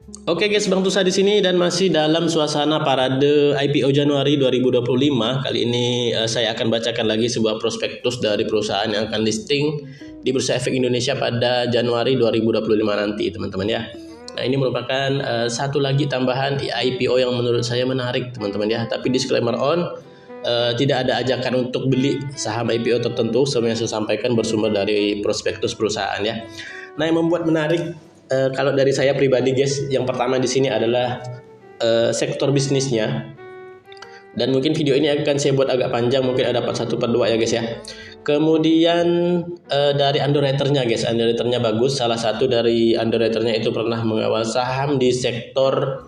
Oke guys, Bang Tusa di sini dan masih dalam suasana parade IPO Januari 2025. Kali ini saya akan bacakan lagi sebuah prospektus dari perusahaan yang akan listing di Bursa Efek Indonesia pada Januari 2025 nanti, teman-teman ya. Nah, ini merupakan satu lagi tambahan IPO yang menurut saya menarik, teman-teman ya. Tapi disclaimer tidak ada ajakan untuk beli saham IPO tertentu. Semua yang saya sampaikan bersumber dari prospektus perusahaan ya. Nah, yang membuat menarik kalau dari saya pribadi guys, yang pertama di sini adalah sektor bisnisnya. Dan mungkin video ini akan saya buat agak panjang, mungkin ada part 1/2 ya guys ya. Kemudian dari underwriternya guys, underwriternya bagus. Salah satu dari underwriternya itu pernah mengawal saham di sektor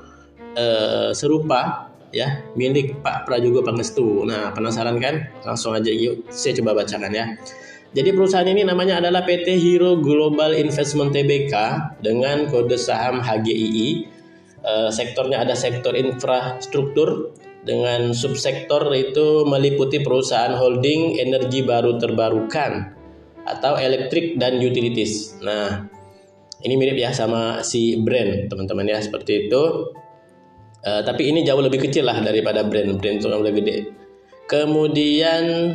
serupa ya, milik Pak Prajogo Pangestu. Nah, penasaran kan? Langsung aja yuk saya coba bacakan ya. Jadi perusahaan ini namanya adalah PT Hero Global Investment Tbk dengan kode saham HGII. Sektornya ada sektor infrastruktur dengan subsektor itu meliputi perusahaan holding energi baru terbarukan atau elektrik dan utilities. Nah, ini mirip ya sama si brand teman-teman ya, seperti itu. Tapi ini jauh lebih kecil lah daripada brand itu yang lebih gede. Kemudian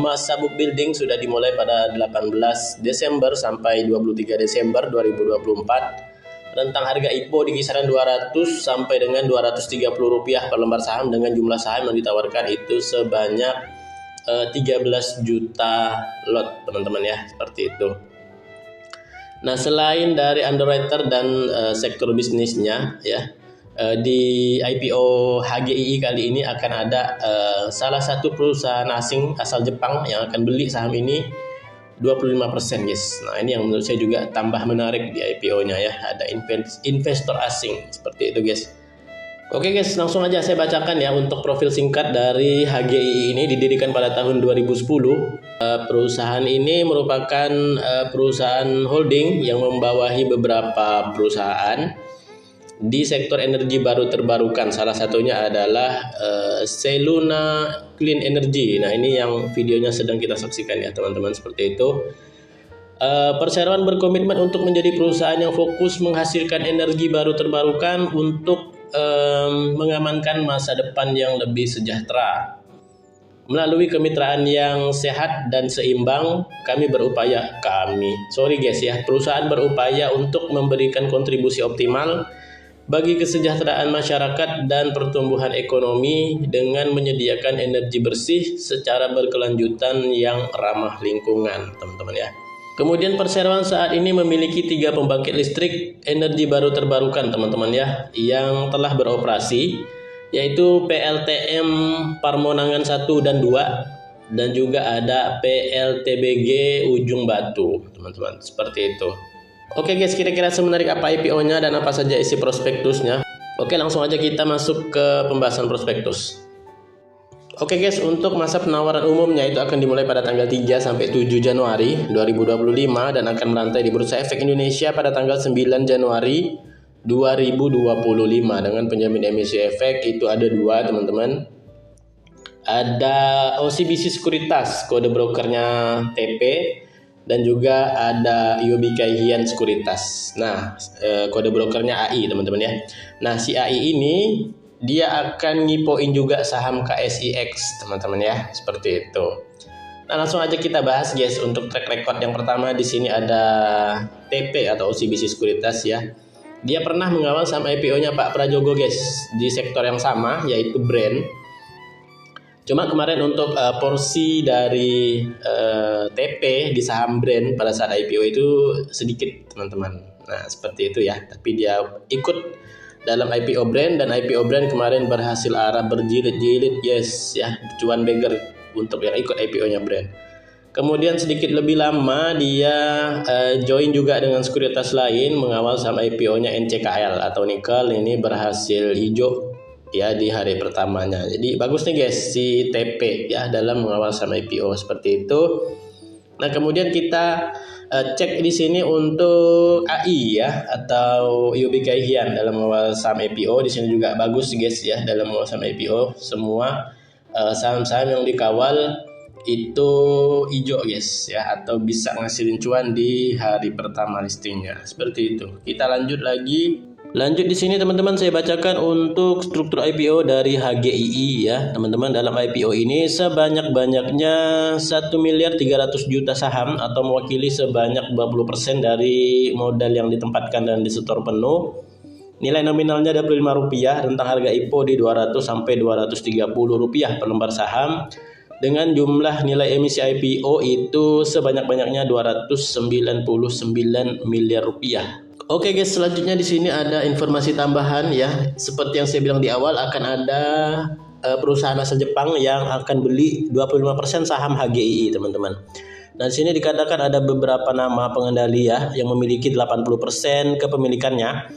masa book building sudah dimulai pada 18 Desember sampai 23 Desember 2024. Rentang harga IPO di kisaran 200 sampai dengan Rp230 per lembar saham dengan jumlah saham yang ditawarkan itu sebanyak 13 juta lot, teman-teman ya, seperti itu. Nah, selain dari underwriter dan sektor bisnisnya ya, di IPO HGII kali ini akan ada salah satu perusahaan asing asal Jepang yang akan beli saham ini 25% guys. Nah, ini yang menurut saya juga tambah menarik di IPO-nya ya. Ada investor asing seperti itu guys. Oke guys, langsung aja saya bacakan ya untuk profil singkat dari HGII ini. Didirikan pada tahun 2010. Perusahaan ini merupakan perusahaan holding yang membawahi beberapa perusahaan di sektor energi baru terbarukan. Salah satunya adalah Seluna Clean Energy. Nah, ini yang videonya sedang kita saksikan ya teman-teman, seperti itu. Perseroan berkomitmen untuk menjadi perusahaan yang fokus menghasilkan energi baru terbarukan untuk mengamankan masa depan yang lebih sejahtera. Melalui kemitraan yang sehat dan seimbang, perusahaan berupaya untuk memberikan kontribusi optimal bagi kesejahteraan masyarakat dan pertumbuhan ekonomi dengan menyediakan energi bersih secara berkelanjutan yang ramah lingkungan, teman-teman ya. Kemudian perseroan saat ini memiliki 3 pembangkit listrik energi baru terbarukan, teman-teman ya, yang telah beroperasi, yaitu PLTM Parmonangan 1 dan 2, dan juga ada PLTBG Ujung Batu, teman-teman, seperti itu. Oke guys, kira-kira semenarik apa IPO-nya dan apa saja isi prospektusnya? Oke, langsung aja kita masuk ke pembahasan prospektus. Oke guys, untuk masa penawaran umumnya itu akan dimulai pada tanggal 3 sampai 7 Januari 2025 dan akan merantai di Bursa Efek Indonesia pada tanggal 9 Januari 2025 dengan penjamin emisi efek itu ada 2, teman-teman. Ada OCBC Sekuritas, kode brokernya TP, dan juga ada IOB Kaihian Sekuritas. Nah, kode brokernya AI, teman-teman ya. Nah, si AI ini dia akan ngipoin juga saham KSIX, teman-teman ya, seperti itu. Nah, langsung aja kita bahas guys. Untuk track record yang pertama di sini ada TP atau OCBC Sekuritas ya. Dia pernah mengawal saham IPO-nya Pak Prajogo guys di sektor yang sama, yaitu brand. Cuma kemarin untuk porsi dari TP di saham brand pada saat IPO itu sedikit, teman-teman. Nah, seperti itu ya. Tapi dia ikut dalam IPO brand, dan IPO brand kemarin berhasil arah berjilid-jilid yes ya, cuan beggar untuk yang ikut IPO-nya brand. Kemudian sedikit lebih lama dia join juga dengan sekuritas lain mengawal saham IPO-nya NCKL atau Nikel. Ini berhasil hijau ya di hari pertamanya. Jadi bagus nih guys si TP ya dalam mengawal saham IPO, seperti itu. Nah, kemudian kita cek di sini untuk AI ya atau IOB Kaihian dalam mengawal saham IPO. Di sini juga bagus guys ya dalam mengawal saham IPO. Semua saham-saham yang dikawal itu hijau guys ya, atau bisa ngasilin cuan di hari pertama listingnya. Seperti itu. Kita lanjut lagi. Lanjut di sini teman-teman, saya bacakan untuk struktur IPO dari HGII ya. Teman-teman, dalam IPO ini sebanyak-banyaknya 1.300.000.000 saham atau mewakili sebanyak 20% dari modal yang ditempatkan dan disetor penuh. Nilai nominalnya Rp25, rentang harga IPO di Rp200 sampai Rp230 per lembar saham. Dengan jumlah nilai emisi IPO itu sebanyak-banyaknya Rp299 miliar. Oke guys, selanjutnya di sini ada informasi tambahan ya. Seperti yang saya bilang di awal, akan ada perusahaan asal Jepang yang akan beli 25% saham HGII, teman-teman. Nah, di sini dikatakan ada beberapa nama pengendali ya yang memiliki 80% kepemilikannya.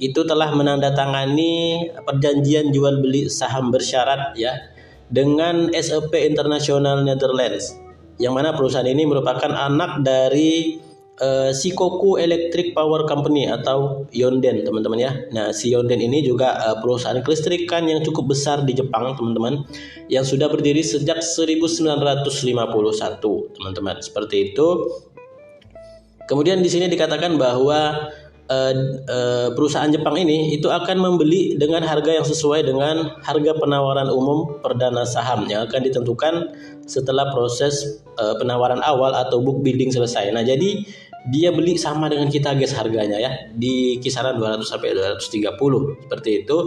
Itu telah menandatangani perjanjian jual beli saham bersyarat ya dengan SEP International Netherlands, yang mana perusahaan ini merupakan anak dari Shikoku Electric Power Company atau Yonden, teman-teman ya. Nah, si Yonden ini juga perusahaan kelistrikan yang cukup besar di Jepang, teman-teman, yang sudah berdiri sejak 1951, teman-teman. Seperti itu. Kemudian di sini dikatakan bahwa perusahaan Jepang ini itu akan membeli dengan harga yang sesuai dengan harga penawaran umum perdana saham yang akan ditentukan setelah proses penawaran awal atau book building selesai. Nah, jadi dia beli sama dengan kita guys harganya ya, di kisaran 200 sampai 230 seperti itu.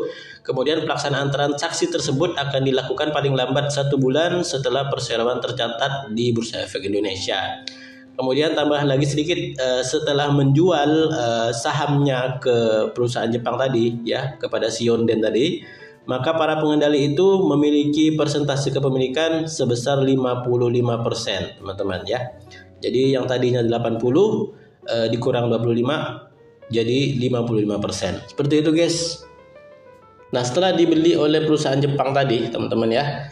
Kemudian pelaksanaan transaksi tersebut akan dilakukan paling lambat 1 bulan setelah perseroan tercatat di Bursa Efek Indonesia. Kemudian tambahan lagi sedikit, setelah menjual sahamnya ke perusahaan Jepang tadi ya, kepada si Yonden tadi, maka para pengendali itu memiliki persentase kepemilikan sebesar 55%, teman-teman ya. Jadi yang tadinya 80 dikurang 25 jadi 55%. Seperti itu guys. Nah, setelah dibeli oleh perusahaan Jepang tadi, teman-teman ya,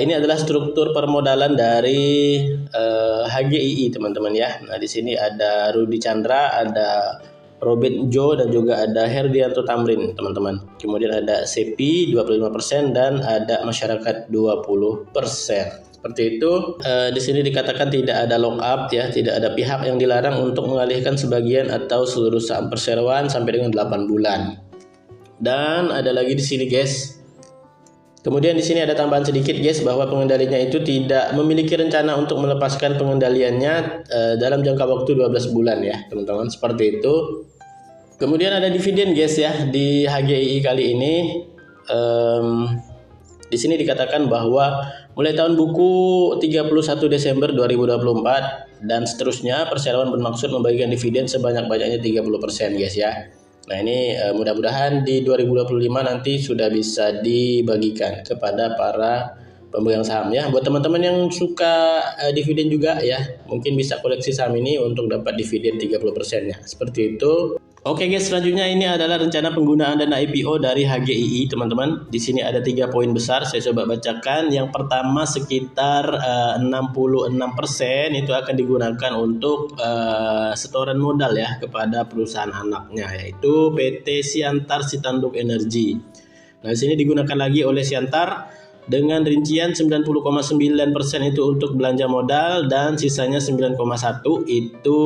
ini adalah struktur permodalan dari HGII, teman-teman ya. Nah, di sini ada Rudi Chandra, ada Robert Jo, dan juga ada Herdianto Tamrin, teman-teman. Kemudian ada SEPI 25% dan ada masyarakat 20%. Seperti itu. Di sini dikatakan tidak ada lock up ya, tidak ada pihak yang dilarang untuk mengalihkan sebagian atau seluruh saham perseroan sampai dengan 8 bulan. Dan ada lagi di sini guys. Kemudian di sini ada tambahan sedikit guys, bahwa pengendalinya itu tidak memiliki rencana untuk melepaskan pengendaliannya dalam jangka waktu 12 bulan ya, teman-teman. Seperti itu. Kemudian ada dividen guys ya di HGII kali ini. Di sini dikatakan bahwa mulai tahun buku 31 Desember 2024 dan seterusnya, perseroan bermaksud membagikan dividen sebanyak-banyaknya 30% guys ya. Nah, ini mudah-mudahan di 2025 nanti sudah bisa dibagikan kepada para pemegang saham ya. Buat teman-teman yang suka dividen juga ya, mungkin bisa koleksi saham ini untuk dapat dividen 30%-nya. Seperti itu. Oke guys, selanjutnya ini adalah rencana penggunaan dana IPO dari HGII, teman-teman. Di sini ada 3 poin besar, saya coba bacakan. Yang pertama, sekitar 66% itu akan digunakan untuk setoran modal ya kepada perusahaan anaknya, yaitu PT Siantar Sitanduk Energi. Nah, di sini digunakan lagi oleh Siantar dengan rincian 90,9% itu untuk belanja modal dan sisanya 9,1 itu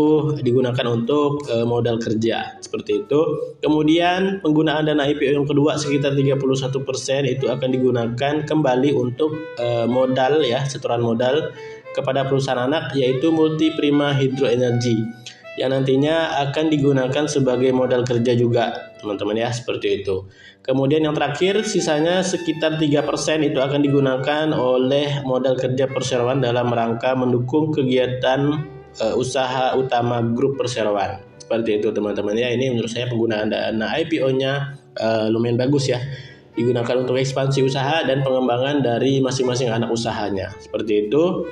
digunakan untuk modal kerja. Seperti itu. Kemudian penggunaan dana IPO yang kedua sekitar 31% itu akan digunakan kembali untuk modal ya, setoran modal kepada perusahaan anak, yaitu Multi Prima Hydro Energy, yang nantinya akan digunakan sebagai modal kerja juga, teman-teman ya, seperti itu. Kemudian yang terakhir, sisanya sekitar 3% itu akan digunakan oleh modal kerja perseroan dalam rangka mendukung kegiatan usaha utama grup perseroan. Seperti itu, teman-teman ya. Ini menurut saya penggunaan dana IPO-nya lumayan bagus ya. Digunakan untuk ekspansi usaha dan pengembangan dari masing-masing anak usahanya. Seperti itu.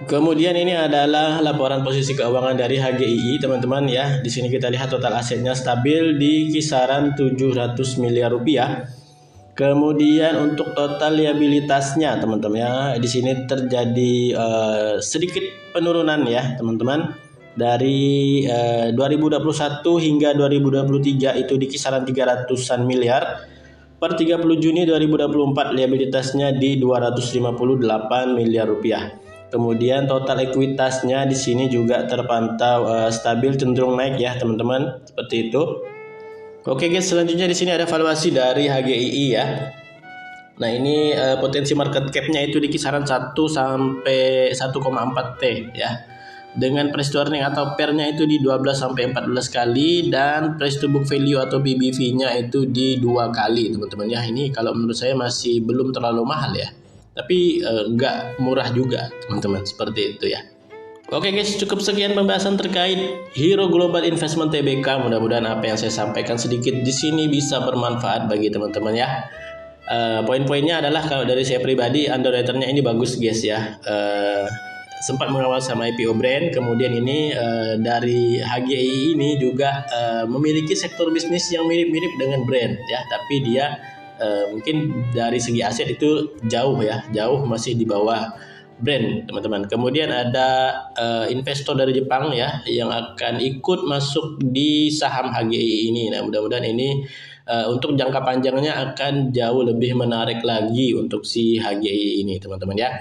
Kemudian ini adalah laporan posisi keuangan dari HGII, teman-teman ya. Di sini kita lihat total asetnya stabil di kisaran 700 miliar rupiah. Kemudian untuk total liabilitasnya, teman-teman ya, di sini terjadi sedikit penurunan ya, teman-teman. Dari 2021 hingga 2023 itu di kisaran 300-an miliar. Per 30 Juni 2024 liabilitasnya di 258 miliar rupiah. Kemudian total ekuitasnya di sini juga terpantau stabil cenderung naik ya teman-teman, seperti itu. Oke guys, selanjutnya di sini ada valuasi dari HGII ya. Nah ini potensi market cap-nya itu di kisaran 1 sampai 1,4 T ya. Dengan price to earning atau PER-nya itu di 12 sampai 14 kali dan price to book value atau PBV-nya itu di 2 kali teman-teman ya. Ini kalau menurut saya masih belum terlalu mahal ya. Tapi nggak murah juga teman-teman, seperti itu ya. Oke guys, cukup sekian pembahasan terkait Hero Global Investment Tbk. Mudah-mudahan apa yang saya sampaikan sedikit di sini bisa bermanfaat bagi teman-teman ya. Poin-poinnya adalah kalau dari saya pribadi underwriternya ini bagus guys ya. Sempat mengawal sama IPO brand, kemudian ini dari HGI ini juga memiliki sektor bisnis yang mirip-mirip dengan brand ya, tapi dia mungkin dari segi aset itu jauh masih di bawah brand teman-teman. Kemudian ada investor dari Jepang ya yang akan ikut masuk di saham HGI ini. Nah mudah-mudahan ini untuk jangka panjangnya akan jauh lebih menarik lagi untuk si HGI ini teman-teman ya.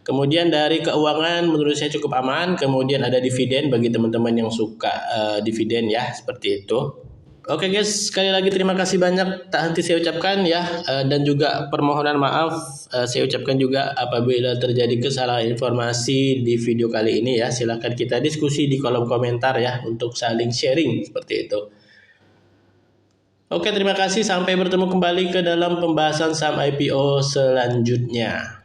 Kemudian dari keuangan menurut saya cukup aman. Kemudian ada dividen bagi teman-teman yang suka dividen ya, seperti itu. Oke guys, sekali lagi terima kasih banyak tak henti saya ucapkan ya, dan juga permohonan maaf saya ucapkan juga apabila terjadi kesalahan informasi di video kali ini ya. Silahkan kita diskusi di kolom komentar ya untuk saling sharing seperti itu. Oke, terima kasih, sampai bertemu kembali ke dalam pembahasan saham IPO selanjutnya.